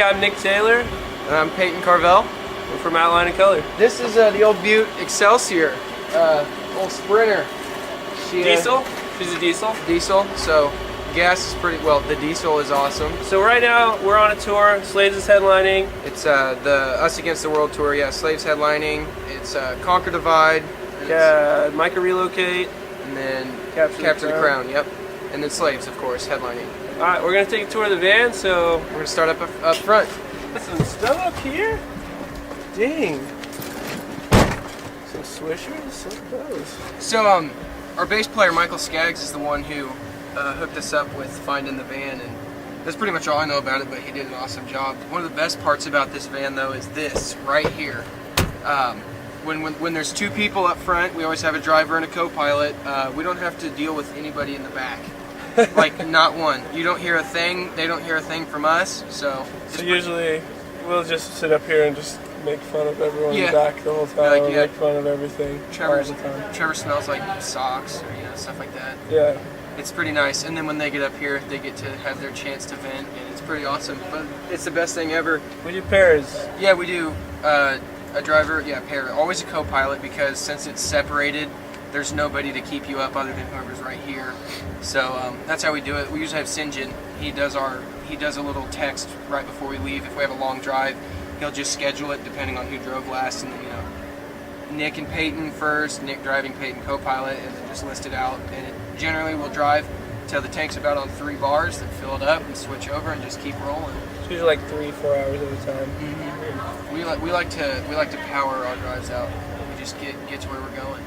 I'm Nick Taylor. And I'm Peyton Carvel. We're from Outline and Color. This is the old Butte Excelsior, old Sprinter. Diesel? She's a diesel? Diesel, so gas is pretty, well, the diesel is awesome. So right now, we're on a tour. Slaves is headlining. It's the Us Against the World tour, yeah, Slaves headlining. It's Conquer Divide. Yeah, Myka Relocate. And then Capture the Crown, yep. And then Slaves, of course, headlining. Alright, we're going to take a tour of the van, so... We're going to start up front. Got some stuff up here? Dang. Some swishers? Some of those. So, our bass player, Michael Skaggs, is the one who hooked us up with finding the van, and that's pretty much all I know about it, but he did an awesome job. One of the best parts about this van, though, is this right here. When there's two people up front, we always have a driver and a co-pilot. We don't have to deal with anybody in the back. Like, not one. You don't hear a thing, they don't hear a thing from us, so... So usually, we'll just sit up here and just make fun of everyone in the back the whole time, make fun of everything all the time. Trevor smells like socks, or, stuff like that. Yeah. It's pretty nice, and then when they get up here, they get to have their chance to vent, and it's pretty awesome. But it's the best thing ever. We do pairs. Yeah, we do. A driver, pair. Always a co-pilot, because since it's separated, there's nobody to keep you up other than whoever's right here. So that's how we do it. We usually have Sinjin. He does a little text right before we leave. If we have a long drive, he'll just schedule it depending on who drove last, and then, Nick and Peyton first, Nick driving, Peyton co-pilot, and then just list it out. And it generally will drive till the tank's about on 3 bars, then fill it up and switch over and just keep rolling. It's usually like 3-4 hours at a time. Mm-hmm. We like to power our drives out. We just get to where we're going.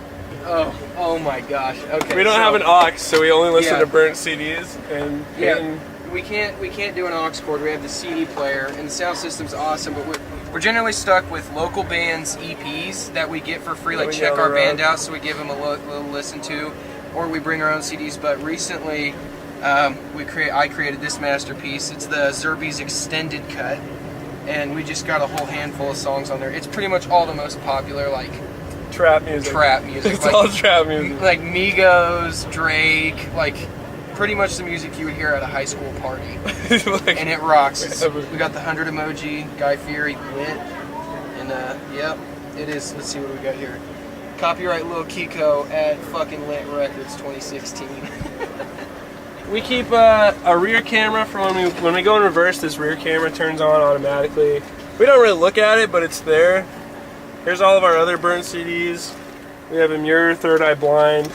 Oh my gosh. Okay. We don't have an aux, so we only listen to burnt CDs, and we can't do an aux cord. We have the CD player, and the sound system's awesome, but we're generally stuck with local bands' EPs that we get for free. Like, check our band out, so we give them a little listen to, or we bring our own CDs. But recently, I created this masterpiece. It's the Zerby's extended cut, and we just got a whole handful of songs on there. It's pretty much all the most popular, like, trap music. It's like, all trap music. Like Migos, Drake, like pretty much the music you would hear at a high school party. And it rocks. We got the 100 emoji, Guy Fieri, lit. And it is. Let's see what we got here. Copyright Lil Kiko at fucking Lit Records 2016. We keep a rear camera for when we go in reverse. This rear camera turns on automatically. We don't really look at it, but it's there. Here's all of our other burnt CDs. We have a mirror, Third Eye Blind.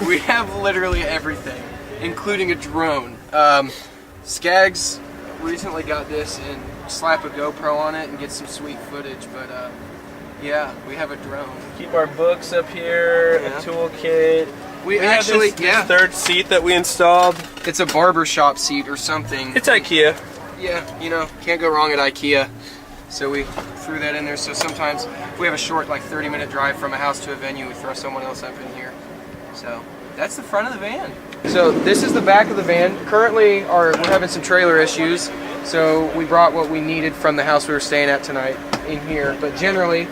We have literally everything, including a drone. Skaggs recently got this and slap a GoPro on it and get some sweet footage, but yeah, we have a drone. Keep our books up here, a toolkit. We actually have this third seat that we installed. It's a barbershop seat or something. It's IKEA. Yeah, can't go wrong at IKEA. So we threw that in there. So sometimes if we have a short, like 30-minute drive from a house to a venue, we throw someone else up in here. So that's the front of the van. So this is the back of the van. Currently, we're having some trailer issues. So we brought what we needed from the house we were staying at tonight in here. But generally,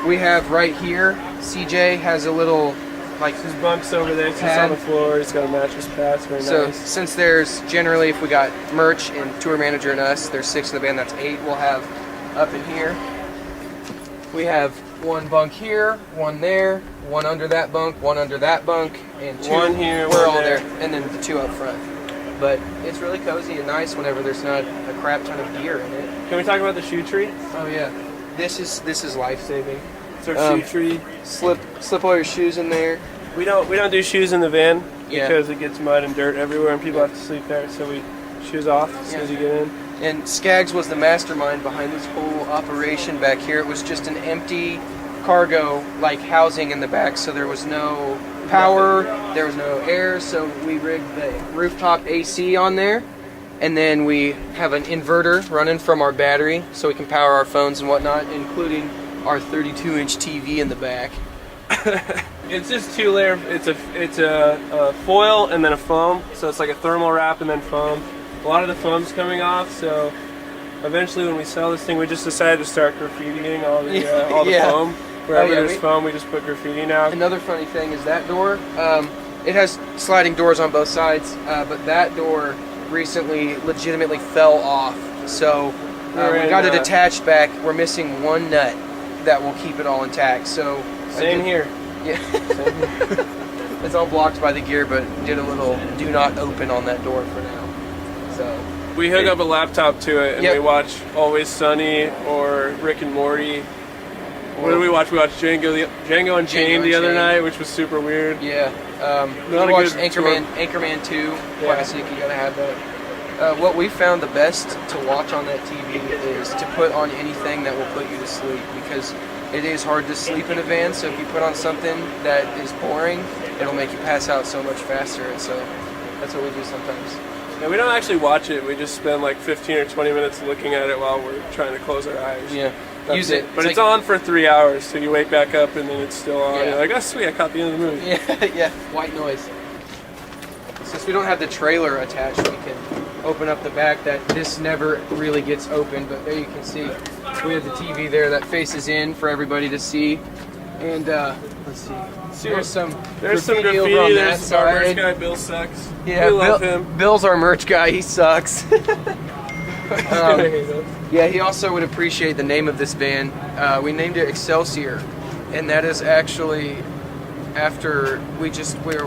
we have right here, CJ has a little, like, his bunk's over there. It's on the floor. It's got a mattress pad. It's very nice. So since there's generally, if we got merch and tour manager and us, there's 6 in the van. That's 8. We'll have up in here. We have 1 bunk here, 1 there, 1 under that bunk, 1 under that bunk, and 2. 1 here, we're 1 all there, and then the 2 up front. But it's really cozy and nice whenever there's not a crap ton of gear in it. Can we talk about the shoe tree? Oh yeah, this is life saving. It's our shoe tree. Slip all your shoes in there. We don't do shoes in the van because it gets mud and dirt everywhere, and people have to sleep there. So we shoes off as soon as you get in. And Skaggs was the mastermind behind this whole operation back here. It was just an empty cargo like housing in the back, so there was no power, there was no air, so we rigged the rooftop AC on there, and then we have an inverter running from our battery so we can power our phones and whatnot, including our 32-inch TV in the back. It's just 2 layer. It's a foil and then a foam, so it's like a thermal wrap and then foam. A lot of the foam's coming off, so eventually when we sell this thing, we just decided to start graffitiing all the foam. Wherever there's foam, we just put graffiti now. Another funny thing is that door, it has sliding doors on both sides, but that door recently legitimately fell off So we got it attached back. We're missing one nut that will keep it all intact. So Same here. Yeah. It's all blocked by the gear, but did a little do not open on that door for now. So we hook up a laptop to it and Yep. we watch Always Sunny or Rick and Morty. What did we watch? We watched Django Unchained the other night, which was super weird. yeah, we Not a watched good Anchorman 2 classic. You gotta have that. What we found the best to watch on that TV is to put on anything that will put you to sleep, because it is hard to sleep in a van. So if you put on something that is boring, it'll make you pass out so much faster. And so that's what we do sometimes. And we don't actually watch it. We just spend like 15 or 20 minutes looking at it while we're trying to close our eyes. Yeah, That's use it. But it's on for 3 hours, so you wake back up and then it's still on. Yeah. You're like, oh sweet, I caught the end of the movie. Yeah, yeah, white noise. Since we don't have the trailer attached, we can open up the back. This never really gets open, but there you can see we have the TV there that faces in for everybody to see. And let's see. There's some graffiti over on that There's our merch side. guy, Bill sucks. Yeah, we love him. Bill's our merch guy. He sucks. Yeah, he also would appreciate the name of this van. We named it Excelsior, and that is actually after we were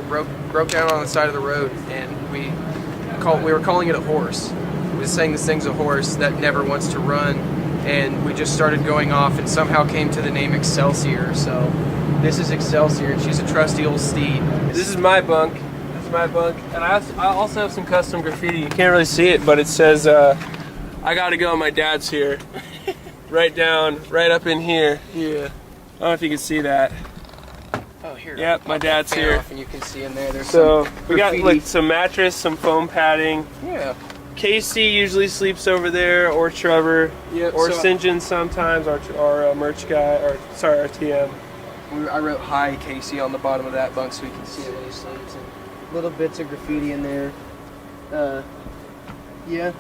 broke down on the side of the road, and we were calling it a horse. We were saying this thing's a horse that never wants to run, and we just started going off and somehow came to the name Excelsior. So this is Excelsior, and she's a trusty old steed. This is my bunk. And I also have some custom graffiti. You can't really see it, but it says, I gotta go, my dad's here. right up in here. Yeah. I don't know if you can see that. Oh, here. Yep, my dad's here. Off and you can see in there. There's So some we got graffiti. like some mattress, some foam padding. Yeah. Casey usually sleeps over there, or Trevor, Yep, or so- St. John sometimes, our merch guy, our TM. I wrote "Hi Casey" on the bottom of that bunk so we can see it when he sleeps. And little bits of graffiti in there. Yeah,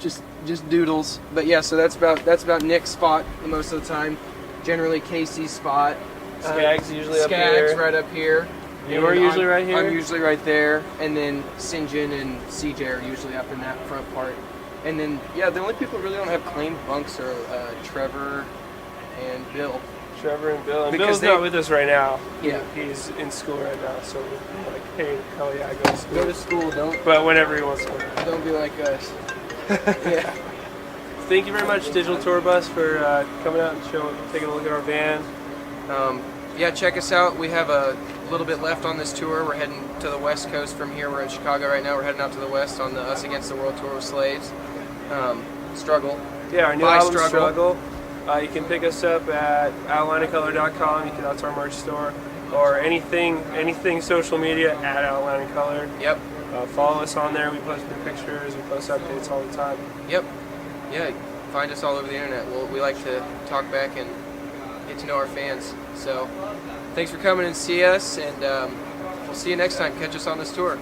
just doodles. But yeah, so that's about Nick's spot most of the time. Generally Casey's spot. Skag's usually up Skag's here. right up here. You are And usually right here? I'm usually right there, and then St. John and CJ are usually up in that front part. And then yeah, the only people who really don't have claimed bunks are Trevor and Bill. Trevor and Bill. And Because Bill's not with us right now. Yeah. He's in school right now, so we're like, hey, hell yeah, go to school. Go to school, But whenever he wants to. don't be like us. Yeah. Thank you very much, Digital Tour Bus, for coming out and taking a look at our van. Yeah, check us out. We have a little bit left on this tour. We're heading to the West Coast from here. We're in Chicago right now. We're heading out to the West on the Us Against the World Tour with Slaves. Struggle. Yeah, our new By album, Struggle. Struggle. You can pick us up at outlineofcolor.com. That's our merch store. Or anything social media at Outline and Color. Yep. Follow us on there. We post new pictures. We post updates all the time. Yep. Yeah, find us all over the internet. We like to talk back and get to know our fans. So thanks for coming and see us, and we'll see you next time. Catch us on this tour.